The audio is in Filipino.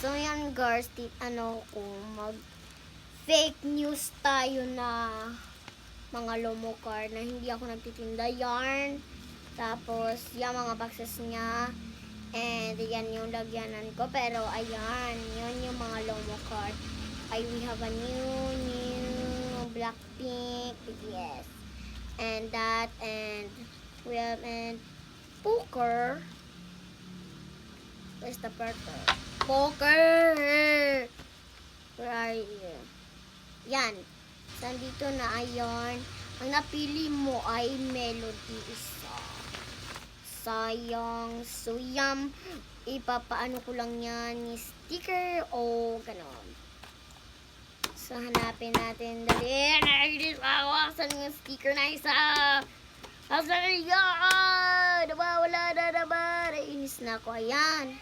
So, yan guys, kung mag-fake news tayo na mga Lomocard na hindi ako nagtitinda yarn. Tapos, yung mga boxes niya. And, yan yung lagyanan ko. Pero, ayan, yun yung mga Lomocard. We have a new Blackpink, BTS. And that, and we have, and Poker. Where's the purple? Poker! Where are you? Yan. Nandito na ayon. Ang napili mo ay Melody isa. Sayang. So, ipapaano ko lang yan ni sticker o ganon. So, hanapin natin. Dali. Nainis yung sticker na isa. Asan yan? Wala na naman. Nainis na ako. Ayan.